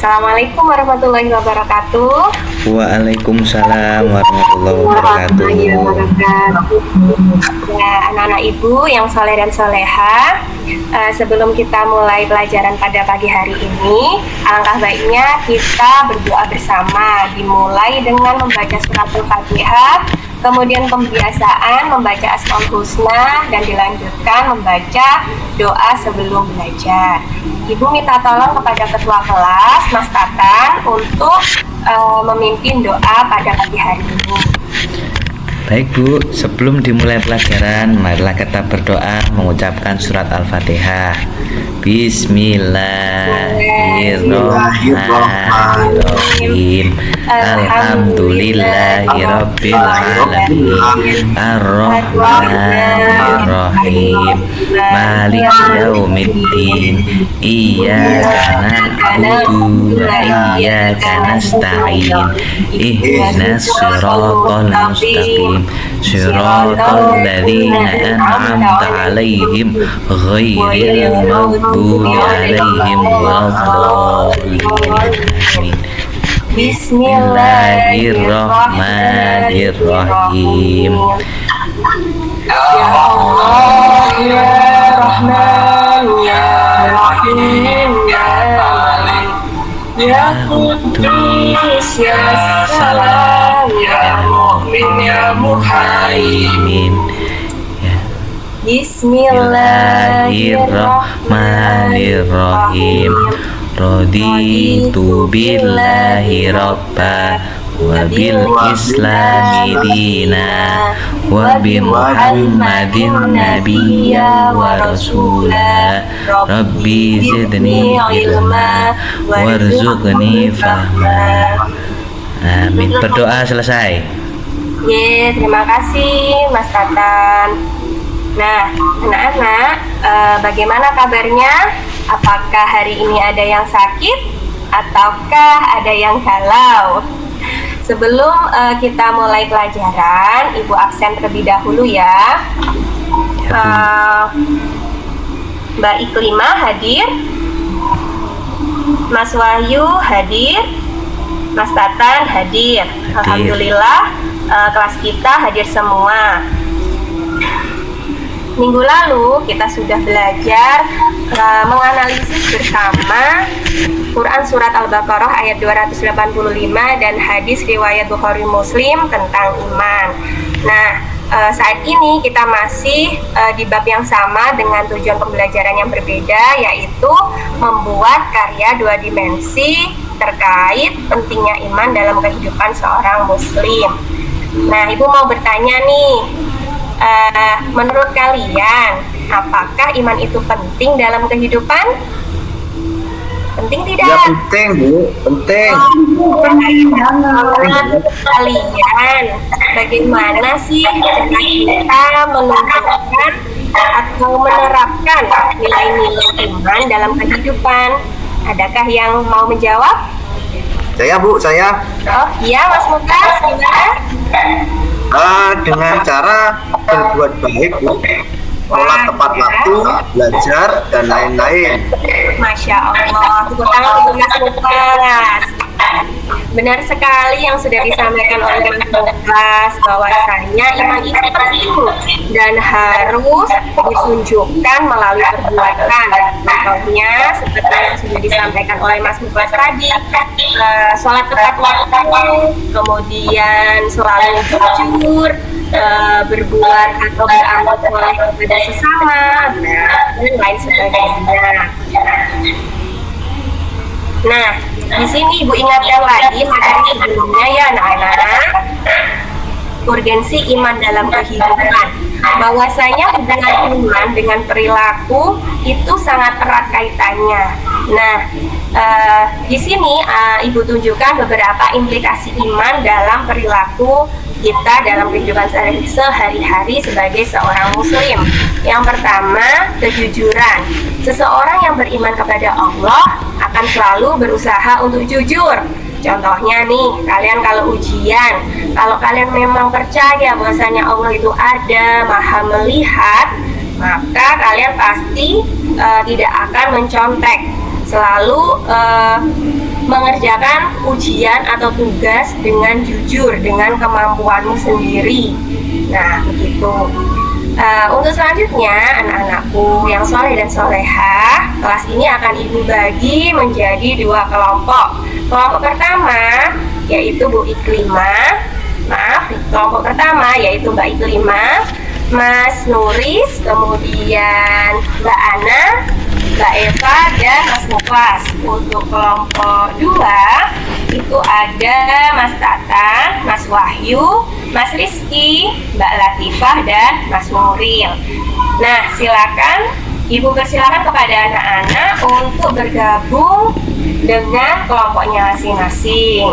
Assalamualaikum warahmatullahi wabarakatuh. Waalaikumsalam warahmatullahi wabarakatuh. Ya, anak-anak ibu yang soleh dan soleha, sebelum kita mulai pelajaran pada pagi hari ini, alangkah baiknya kita berdoa bersama. Dimulai dengan membaca surat Al-Fatihah, kemudian pembiasaan membaca Asmaul Husna, dan dilanjutkan membaca doa sebelum belajar. Ibu minta tolong kepada ketua kelas, Mas Tatan, untuk memimpin doa pada pagi hari ini. Baik Bu, sebelum dimulai pelajaran, marilah kita berdoa mengucapkan surat Al-Fatihah. Bismillahirrahmanirrahim. Alhamdulillahirabbil alamin. Arrahmanirrahim. Maliki yaumiddin. Iyyaka na'budu wa iyyaka nasta'in. Ihdinas siratal mustaqim. Siratal ladzina an'amta 'alaihim ghairil maghdubi alaihim waladdallin. Bismillahirrahmanirrahim. Ya Allah, ya Rahman, ya Rahim, ya Malik, ya Qudus, ya Salam, ya Mu'min, ya Muhaimin. Bismillahirrahmanirrahim. Raditu billahi rabba wa bil islami dina wa bi muhammadin nabiyya wa rasula. Rabbi zidni ilma warzuqni fahma. Amin. Berdoa selesai. Terima kasih Mas Tatan. Nah, anak-anak, bagaimana kabarnya? Apakah hari ini ada yang sakit ataukah ada yang galau? Sebelum kita mulai pelajaran, Ibu absen terlebih dahulu ya. Mbak Iklimah hadir, Mas Wahyu hadir, Mas Tatan hadir. Alhamdulillah, kelas kita hadir semua. Minggu lalu kita sudah belajar menganalisis bersama Quran Surat Al-Baqarah ayat 285 dan hadis riwayat Bukhari Muslim tentang iman. Nah, saat ini kita masih di bab yang sama dengan tujuan pembelajaran yang berbeda, yaitu membuat karya dua dimensi terkait pentingnya iman dalam kehidupan seorang muslim. Nah, Ibu mau bertanya nih, menurut kalian, apakah iman itu penting dalam kehidupan? Penting tidak? Ya penting Bu, penting. Menurut kalian, bagaimana sih cara kita menunjukkan atau menerapkan nilai-nilai iman dalam kehidupan? Adakah yang mau menjawab? Saya Bu, saya. Oh iya Mas Mukas, gimana? Dengan cara berbuat baik Bu, sholat tepat waktu, belajar, dan lain-lain. Masya Allah, tepuk tangan untuk Mas Mukas. Benar sekali yang sudah disampaikan oleh Mas Mukas, bahwasanya iman itu penting dan harus ditunjukkan melalui perbuatan. Contohnya seperti yang sudah disampaikan oleh Mas Mukas tadi, sholat tepat waktu, kemudian selalu jujur, berbuat atau beramal soleh kepada sesama, dan lain sebagainya. Nah, di sini Ibu ingatkan lagi materi sebelumnya ya anak-anak, urgensi iman dalam kehidupan, bahwasanya hubungan iman dengan perilaku itu sangat erat kaitannya. Nah, di sini Ibu tunjukkan beberapa implikasi iman dalam perilaku kita dalam kehidupan sehari-hari sebagai seorang muslim. Yang pertama, kejujuran. Seseorang yang beriman kepada Allah akan selalu berusaha untuk jujur. Contohnya nih, kalian kalau ujian, kalau kalian memang percaya bahwasanya Allah itu ada, maha melihat, maka kalian pasti tidak akan mencontek selalu mengerjakan ujian atau tugas dengan jujur, dengan kemampuanmu sendiri. Nah, begitu. Untuk selanjutnya, anak-anakku yang soleh dan solehah, kelas ini akan Ibu bagi menjadi 2 kelompok. Kelompok pertama yaitu Bu Iklimah, kelompok pertama yaitu Mbak Iklimah, Mas Nuris, kemudian Mbak Ana, Mbak Eva, dan Mas Muklas. Untuk kelompok 2 itu ada Mas Tata, Mas Wahyu, Mas Rizky, Mbak Latifah, dan Mas Nuril. Nah, silakan Ibu persilakan kepada anak-anak untuk bergabung dengan kelompoknya masing-masing.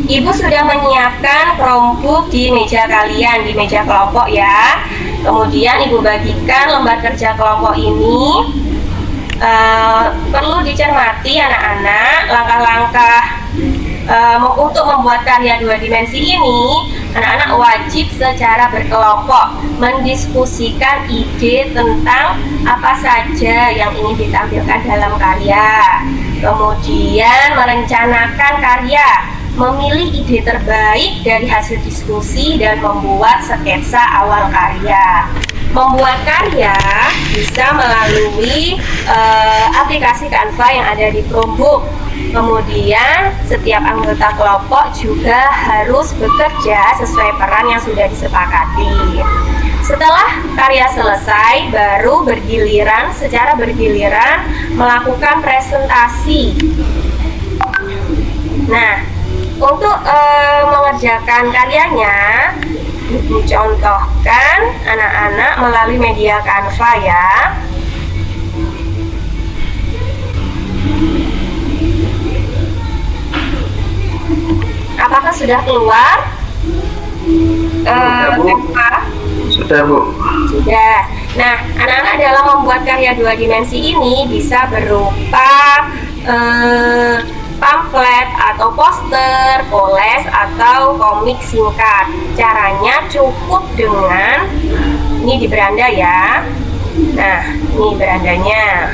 Ibu sudah menyiapkan Chromebook di meja kalian, di meja kelompok ya. Kemudian Ibu bagikan lembar kerja kelompok ini. Perlu dicermati anak-anak langkah-langkah untuk membuat karya 2 dimensi ini. Anak-anak wajib secara berkelompok mendiskusikan ide tentang apa saja yang ingin ditampilkan dalam karya, kemudian merencanakan karya, memilih ide terbaik dari hasil diskusi, dan membuat sketsa awal karya. Membuat karya bisa melalui aplikasi Canva yang ada di Chromebook. Kemudian setiap anggota kelompok juga harus bekerja sesuai peran yang sudah disepakati. Setelah karya selesai, baru secara bergiliran melakukan presentasi. Nah, untuk mengerjakan karyanya, Ibu contohkan anak-anak melalui media Canva ya. Apakah sudah keluar? Canva? Sudah, Bu. Sudah. Nah, anak-anak dalam membuat karya 2 dimensi ini bisa berupa pamflet atau poster, poles, atau komik singkat. Caranya cukup dengan ini di beranda ya. Nah, ini berandanya.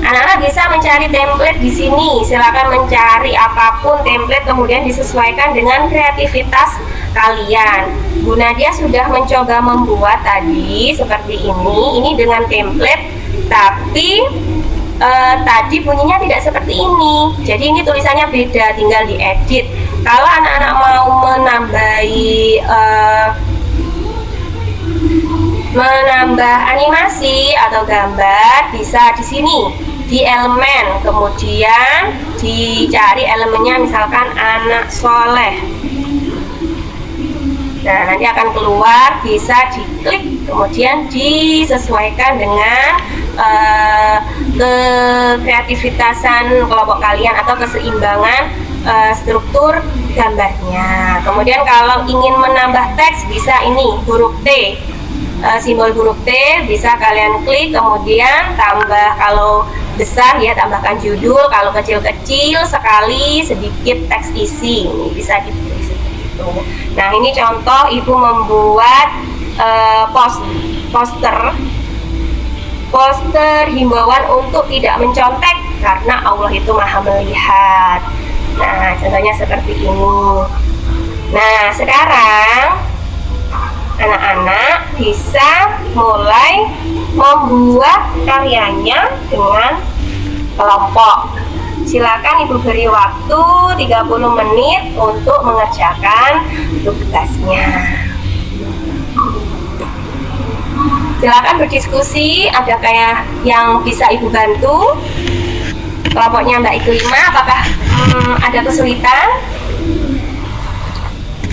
Anak-anak bisa mencari template di sini. Silakan mencari apapun template, kemudian disesuaikan dengan kreativitas kalian. Bu Nadia sudah mencoba membuat tadi seperti ini. Ini dengan template, tapi tadi bunyinya tidak seperti ini. Jadi ini tulisannya beda, tinggal diedit. Kalau anak-anak mau menambah animasi atau gambar, bisa di sini di elemen, kemudian dicari elemennya, misalkan anak soleh. Nah, nanti akan keluar, bisa diklik, kemudian disesuaikan dengan kreativitasan kelompok kalian atau keseimbangan struktur gambarnya. Kemudian kalau ingin menambah teks, bisa ini huruf T, simbol huruf T bisa kalian klik, kemudian tambah, kalau besar ya tambahkan judul, kalau kecil-kecil sekali sedikit teks isi, ini bisa ditulis seperti itu. Nah, ini contoh Ibu membuat poster himbauan untuk tidak mencontek karena Allah itu Maha melihat. Nah, contohnya seperti ini. Nah, sekarang anak-anak bisa mulai membuat karyanya dengan kelompok. Silakan Ibu beri waktu 30 menit untuk mengerjakan tugasnya. Silakan berdiskusi, ada kayak yang bisa Ibu bantu. Kelompoknya Mbak Iklimah, apakah ada kesulitan?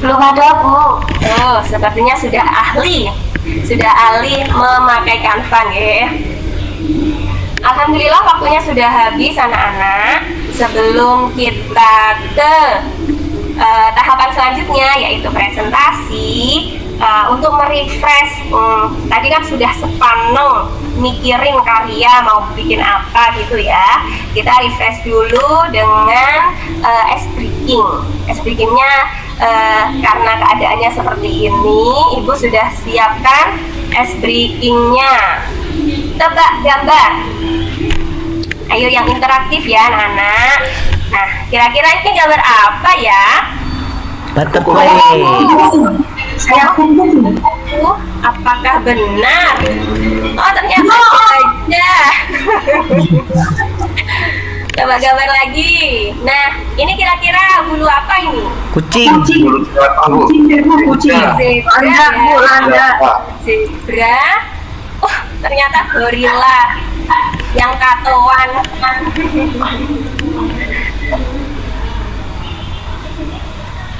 Belum ada, Bu. Oh, sepertinya sudah ahli memakai Canva ya. Alhamdulillah waktunya sudah habis anak-anak. Sebelum kita ke tahapan selanjutnya yaitu presentasi, untuk merefresh, tadi kan sudah sepaneng mikirin karya mau bikin apa gitu ya. Kita refresh dulu dengan ice breaking. Ice breakingnya karena keadaannya seperti ini, Ibu sudah siapkan ice breakingnya. Tebak gambar. Ayo yang interaktif ya anak-anak. Nah, kira-kira ini gambar apa ya? Butterfly. Apakah benar? Oh, ternyata saja. Coba gambar lagi. Nah, ini kira-kira bulu apa ini? Kucing. Zebra. Zebra. Oh, ternyata gorila yang tatoan.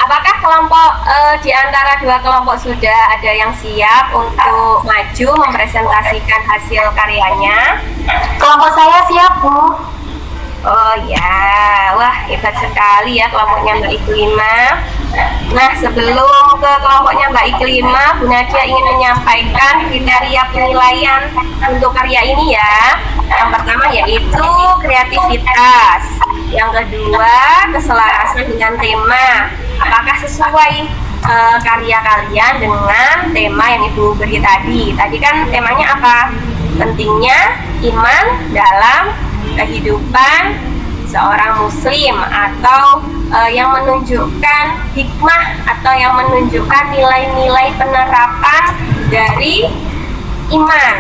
Apakah kelompok di antara dua kelompok sudah ada yang siap untuk maju mempresentasikan hasil karyanya? Kelompok saya siap, Bu. Oh ya, wah hebat sekali ya kelompoknya Mbak Iklima. Nah, sebelum ke kelompoknya Mbak Iklima, Bu Nadia ingin menyampaikan kriteria penilaian untuk karya ini ya. Yang pertama yaitu kreativitas. Yang kedua, keselarasan dengan tema. Apakah sesuai karya kalian dengan tema yang Ibu beri tadi? Tadi kan temanya apa? Pentingnya iman dalam kehidupan seorang muslim, atau yang menunjukkan hikmah atau yang menunjukkan nilai-nilai penerapan dari iman.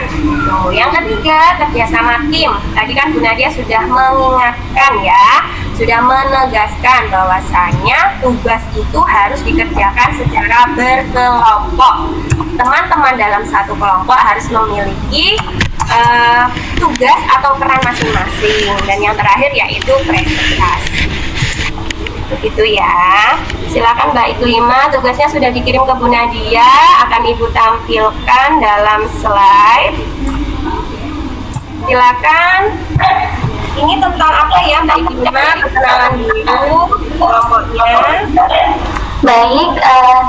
Tuh, yang ketiga, kerjasama tim. Tadi kan Bu Nadia sudah mengingatkan ya, sudah menegaskan bahwasanya tugas itu harus dikerjakan secara berkelompok. Teman-teman dalam satu kelompok harus memiliki tugas atau peran masing-masing. Dan yang terakhir yaitu presentasi. Begitu ya. Silakan Mbak Iklima, tugasnya sudah dikirim ke Bu Nadia, akan Ibu tampilkan dalam slide. Silakan. Ini tentang apa ya Mbak Iklima? Perkenalan dulu kelompoknya. Baik,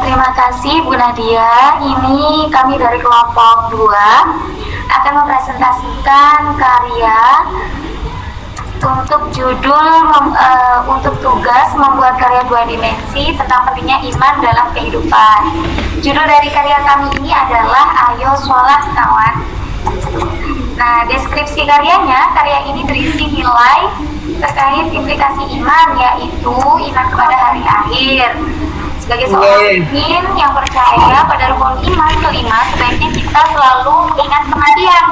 terima kasih Bu Nadia. Ini kami dari kelompok 2 akan mempresentasikan karya untuk judul untuk tugas membuat karya 2 dimensi tentang pentingnya iman dalam kehidupan. Judul dari karya kami ini adalah Ayo Sholat Kawan. Nah, deskripsi karyanya, karya ini berisi nilai terkait implikasi iman, yaitu iman kepada hari akhir. Sebagai seorang mukmin yang percaya pada rukun iman kelima, sebaiknya kita selalu mengingat kematian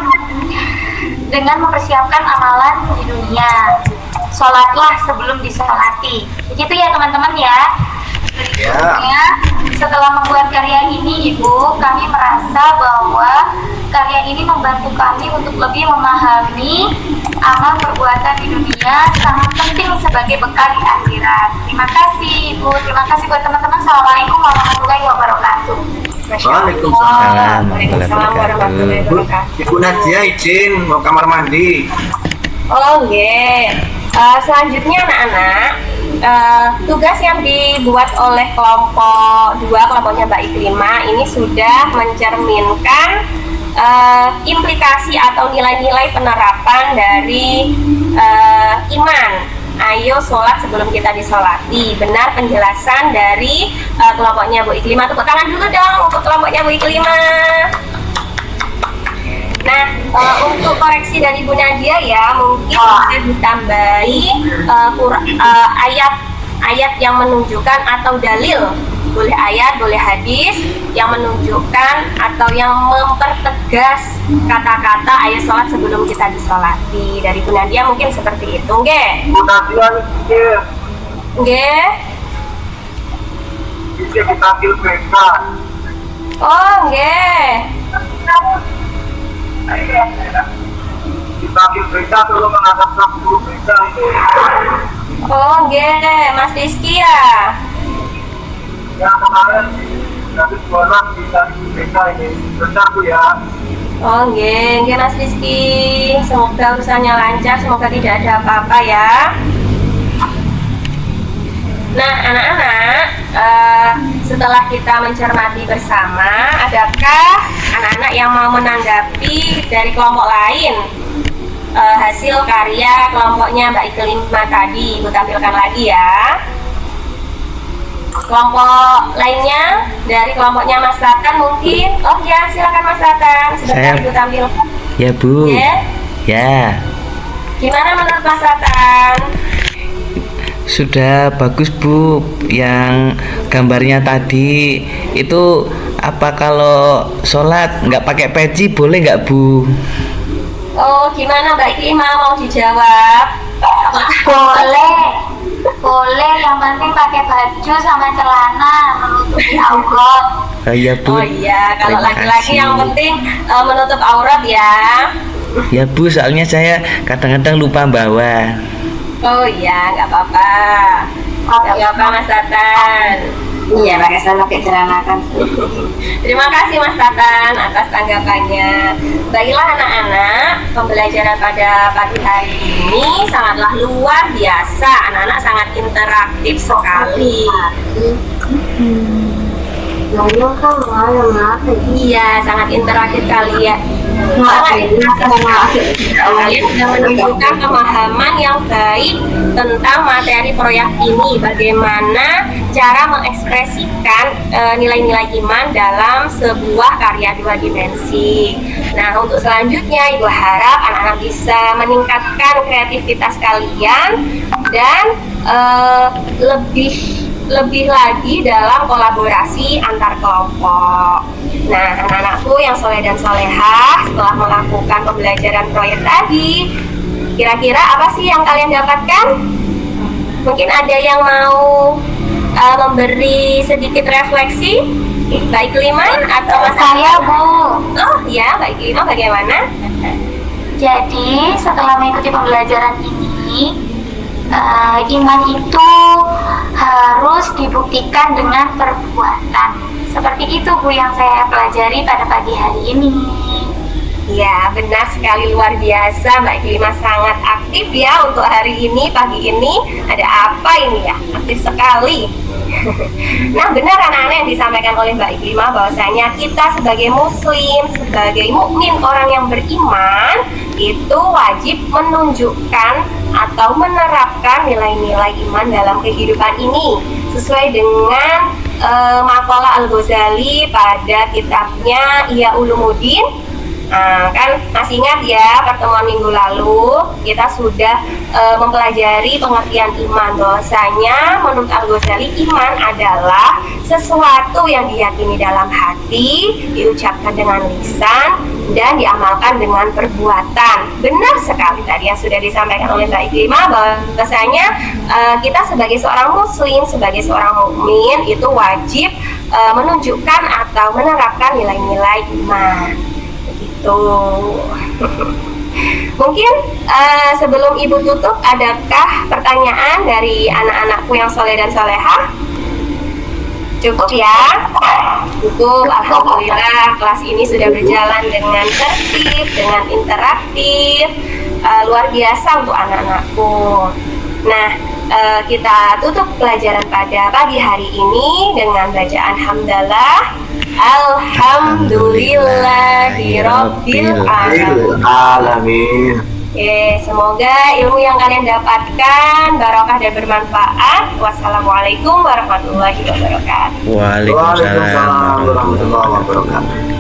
dengan mempersiapkan amalan di dunia. Sholatlah sebelum disolati. Begitu ya teman-teman ya. Berikutnya, setelah membuat karya ini Ibu, kami merasa bahwa karya ini membantu kami untuk lebih memahami amal perbuatan di dunia sangat penting sebagai bekal di akhirat. Terima kasih Ibu, terima kasih buat teman-teman. Assalamualaikum warahmatullahi wabarakatuh. Waalaikumsalam. Waalaikumsalam warahmatullahi wabarakatuh. Ibu Nadia izin mau kamar mandi. Oh yeah. Selanjutnya anak-anak, tugas yang dibuat oleh kelompok 2, kelompoknya Mbak Iklima, ini sudah mencerminkan implikasi atau nilai-nilai penerapan dari iman. Ayo sholat sebelum kita disolati. Benar penjelasan dari kelompoknya Bu Iklima. Tepuk tangan dulu dong untuk kelompoknya Bu Iklima. Nah, untuk koreksi dari Bu Nadia ya, mungkin bisa ditambahi ayat yang menunjukkan atau dalil, boleh ayat, boleh hadis yang menunjukkan atau yang mempertegas kata-kata ayo sholat sebelum kita disolati. Dari Bu Nadia mungkin seperti itu, nggih? Bu Nadia izin. Nggih? Izin kita PK. Oh, nggih. Kita PK dulu menghadapkan guru PK. Oh, nggih, Mas Rizky ya. Yang kemarin dari sekolah kita PK ini besar Bu ya. Oh, nggih, Mas Rizky. Semoga urusannya lancar, semoga tidak ada apa-apa ya. Nah, anak-anak, setelah kita mencermati bersama, adakah anak-anak yang mau menanggapi dari kelompok lain hasil karya kelompoknya Mbak Iklima tadi? Ibu tampilkan lagi ya. Kelompok lainnya dari kelompoknya Mas Ratan mungkin. Oh ya, silakan Mas Ratan. Sebentar Ibu tampil. Ya Bu. Ya. Ya. Gimana menurut Mas Ratan? Sudah bagus Bu. Yang gambarnya tadi itu apa kalau sholat nggak pakai peci boleh nggak Bu? Oh, gimana Mbak Iklima, mau dijawab? Boleh, yang penting pakai baju sama celana menutupi aurat. Oh iya Bu. Oh iya, kalau Terima laki-laki kasih. yang penting menutup aurat ya. Ya Bu, soalnya saya kadang-kadang lupa bawa. Oh iya, nggak apa-apa. Nggak apa-apa Mas Tatan. Iya, pakai sana pakai celana kan. Terima kasih Mas Tatan atas tanggapannya. Baiklah anak-anak, pembelajaran pada pagi hari ini sangatlah luar biasa. Anak-anak sangat interaktif sekali. Ngomong kan maaf. Iya, sangat interaktif kali ya. Sangat interaktif. Kalian sudah menunjukkan pemahaman yang baik tentang materi proyek ini. Bagaimana cara mengekspresikan nilai-nilai iman dalam sebuah karya 2 dimensi. Nah, untuk selanjutnya Ibu harap anak-anak bisa meningkatkan kreativitas kalian dan lebih lagi dalam kolaborasi antar kelompok. Nah, anak-anakku yang soleh dan solehah, setelah melakukan pembelajaran proyek tadi, kira-kira apa sih yang kalian dapatkan? Mungkin ada yang mau memberi sedikit refleksi? Baik Liman atau Mas Saya Bu. Oh ya, baik Liman, bagaimana? Jadi setelah mengikuti pembelajaran ini, iman itu harus dibuktikan dengan perbuatan. Seperti itu Bu yang saya pelajari pada pagi hari ini. Ya, benar sekali, luar biasa. Mbak Iklima sangat aktif ya untuk hari ini, pagi ini. Ada apa ini ya? Aktif sekali. Nah, benar anak-anak yang disampaikan oleh Mbak Iklima bahwasanya kita sebagai muslim, sebagai mukmin, orang yang beriman itu wajib menunjukkan atau menerapkan nilai-nilai iman dalam kehidupan ini sesuai dengan maqalah Al-Ghazali pada kitabnya Ihya Ulumuddin. Nah, kan masih ingat ya pertemuan minggu lalu kita sudah mempelajari pengertian iman, bahwasanya menurut Al-Ghazali iman adalah sesuatu yang diyakini dalam hati, diucapkan dengan lisan, dan diamalkan dengan perbuatan. Benar sekali tadi yang sudah disampaikan oleh Mbak Iklima, bahwasanya kita sebagai seorang muslim, sebagai seorang mukmin itu wajib menunjukkan atau menerapkan nilai-nilai iman. Tuh. Mungkin sebelum Ibu tutup, adakah pertanyaan dari anak-anakku yang soleh dan solehah? Cukup ya? Cukup, alhamdulillah kelas ini sudah berjalan dengan tertib, dengan interaktif, luar biasa untuk anak-anakku. Nah, kita tutup pelajaran pada pagi hari ini dengan bacaan hamdalah. Alhamdulillahirabbil Alamin. Oke, semoga ilmu yang kalian dapatkan barokah dan bermanfaat. Wassalamualaikum warahmatullahi wabarakatuh. Waalaikumsalam Waalaikumsalam warahmatullahi wabarakatuh.